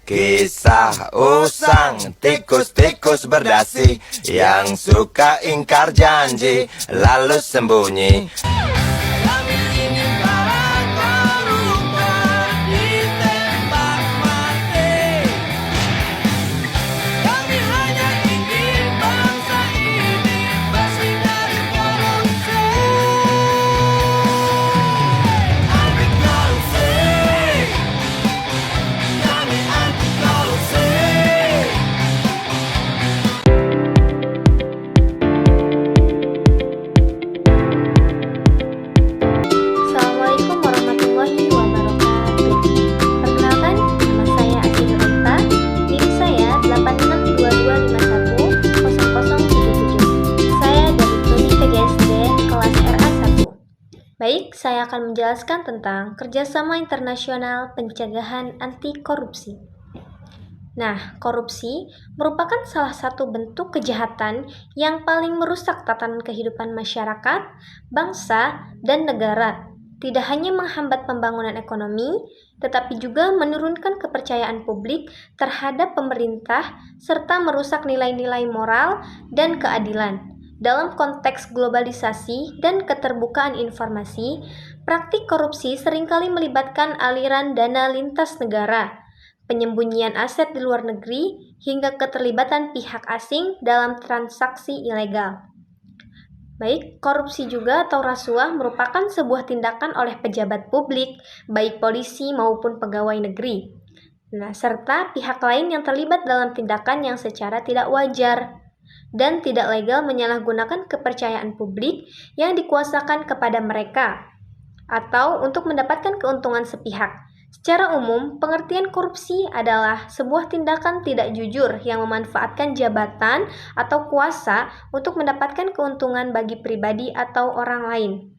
Kisah usang tikus-tikus berdasi yang suka ingkar janji lalu sembunyi. Kami ingin para koruptor ditembak mati. Kami hanya ingin bangsa ini bersih dari korupsi. Anti korupsi. Kami anti korupsi. Assalamualaikum warahmatullahi wabarakatuh. Perkenalkan, nama saya Asti Nurita. NIM saya 8622510077. Saya dari Prodi PGSD kelas RA1. Baik, saya akan menjelaskan tentang kerjasama internasional pencegahan anti korupsi. Nah, korupsi merupakan salah satu bentuk kejahatan yang paling merusak tatanan kehidupan masyarakat, bangsa, dan negara. Tidak hanya menghambat pembangunan ekonomi, tetapi juga menurunkan kepercayaan publik terhadap pemerintah serta merusak nilai-nilai moral dan keadilan. Dalam konteks globalisasi dan keterbukaan informasi, praktik korupsi seringkali melibatkan aliran dana lintas negara, penyembunyian aset di luar negeri, hingga keterlibatan pihak asing dalam transaksi ilegal. Baik, korupsi juga atau rasuah merupakan sebuah tindakan oleh pejabat publik, baik polisi maupun pegawai negeri. Nah, serta pihak lain yang terlibat dalam tindakan yang secara tidak wajar dan tidak legal menyalahgunakan kepercayaan publik yang dikuasakan kepada mereka atau untuk mendapatkan keuntungan sepihak. Secara umum, pengertian korupsi adalah sebuah tindakan tidak jujur yang memanfaatkan jabatan atau kuasa untuk mendapatkan keuntungan bagi pribadi atau orang lain.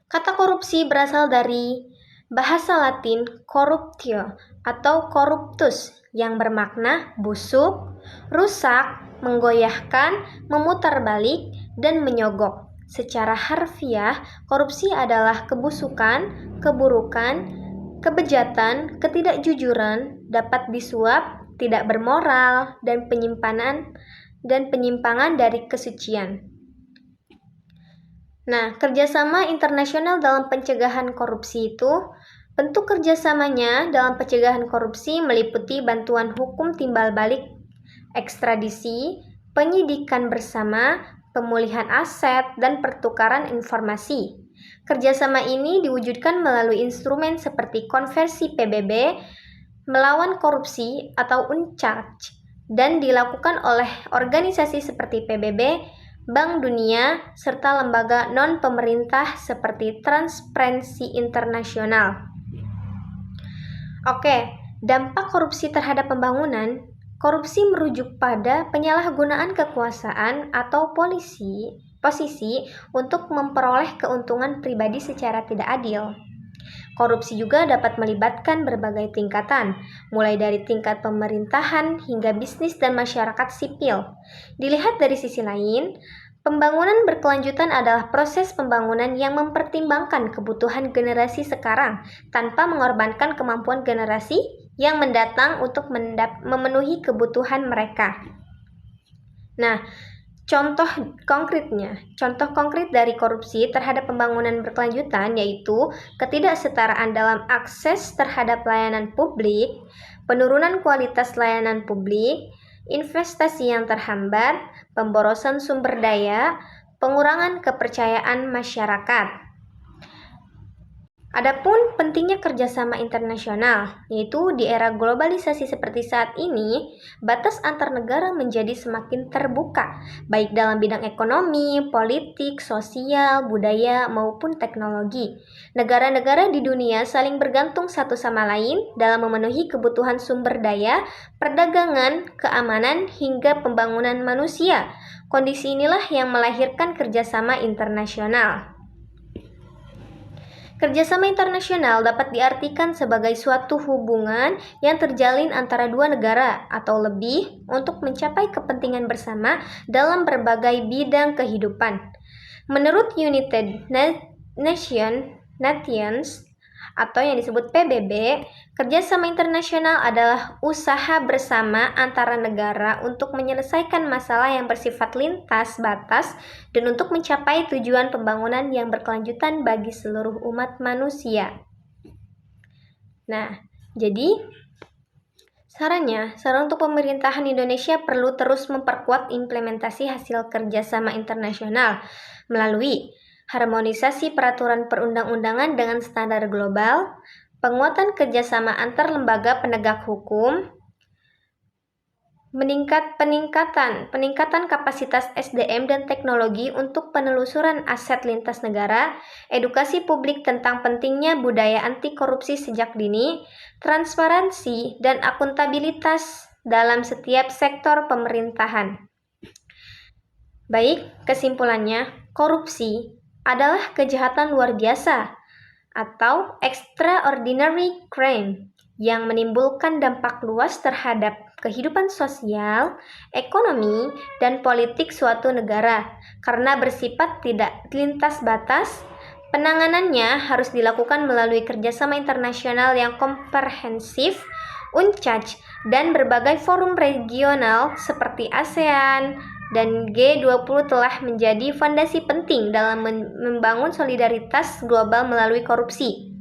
Kata korupsi berasal dari bahasa Latin corruptio atau corruptus yang bermakna busuk, rusak, menggoyahkan, memutarbalik, dan menyogok. Secara harfiah, korupsi adalah kebusukan, keburukan, kebejatan, ketidakjujuran, dapat disuap, tidak bermoral, dan penyimpangan dari kesucian. Nah, kerjasama internasional dalam pencegahan korupsi itu, bentuk kerjasamanya dalam pencegahan korupsi meliputi bantuan hukum timbal balik, ekstradisi, penyidikan bersama, pemulihan aset, dan pertukaran informasi. Kerjasama ini diwujudkan melalui instrumen seperti konversi PBB, melawan korupsi atau UNCARJ, dan dilakukan oleh organisasi seperti PBB, Bank Dunia, serta lembaga non-pemerintah seperti Transparency International. Oke, dampak korupsi terhadap pembangunan. Korupsi merujuk pada penyalahgunaan kekuasaan atau posisi untuk memperoleh keuntungan pribadi secara tidak adil. Korupsi juga dapat melibatkan berbagai tingkatan, mulai dari tingkat pemerintahan hingga bisnis dan masyarakat sipil. Dilihat dari sisi lain, pembangunan berkelanjutan adalah proses pembangunan yang mempertimbangkan kebutuhan generasi sekarang tanpa mengorbankan kemampuan generasi yang mendatang untuk memenuhi kebutuhan mereka. Nah, contoh konkret dari korupsi terhadap pembangunan berkelanjutan yaitu ketidaksetaraan dalam akses terhadap layanan publik, penurunan kualitas layanan publik, investasi yang terhambat, pemborosan sumber daya, pengurangan kepercayaan masyarakat. Adapun pentingnya kerjasama internasional, yaitu di era globalisasi seperti saat ini, batas antar negara menjadi semakin terbuka, baik dalam bidang ekonomi, politik, sosial, budaya, maupun teknologi. Negara-negara di dunia saling bergantung satu sama lain dalam memenuhi kebutuhan sumber daya, perdagangan, keamanan, hingga pembangunan manusia. Kondisi inilah yang melahirkan kerjasama internasional. Kerjasama internasional dapat diartikan sebagai suatu hubungan yang terjalin antara dua negara atau lebih untuk mencapai kepentingan bersama dalam berbagai bidang kehidupan. Menurut United Nations, atau yang disebut PBB, kerjasama internasional adalah usaha bersama antara negara untuk menyelesaikan masalah yang bersifat lintas batas dan untuk mencapai tujuan pembangunan yang berkelanjutan bagi seluruh umat manusia. Nah, jadi saran untuk pemerintahan Indonesia perlu terus memperkuat implementasi hasil kerjasama internasional melalui harmonisasi peraturan perundang-undangan dengan standar global, penguatan kerjasama antar lembaga penegak hukum, peningkatan kapasitas SDM dan teknologi untuk penelusuran aset lintas negara, edukasi publik tentang pentingnya budaya anti korupsi sejak dini, transparansi dan akuntabilitas dalam setiap sektor pemerintahan. Baik, kesimpulannya, korupsi adalah kejahatan luar biasa atau extraordinary crime yang menimbulkan dampak luas terhadap kehidupan sosial, ekonomi, dan politik suatu negara karena bersifat tidak lintas batas. Penanganannya harus dilakukan melalui kerjasama internasional yang komprehensif, UNCAC, dan berbagai forum regional seperti ASEAN dan G20 telah menjadi fondasi penting dalam membangun solidaritas global melalui korupsi.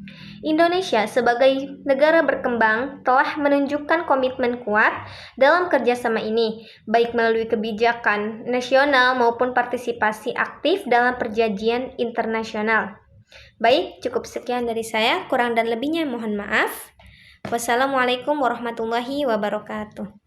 Indonesia sebagai negara berkembang telah menunjukkan komitmen kuat dalam kerjasama ini, baik melalui kebijakan nasional maupun partisipasi aktif dalam perjanjian internasional. Baik, cukup sekian dari saya, kurang dan lebihnya mohon maaf. Wassalamualaikum warahmatullahi wabarakatuh.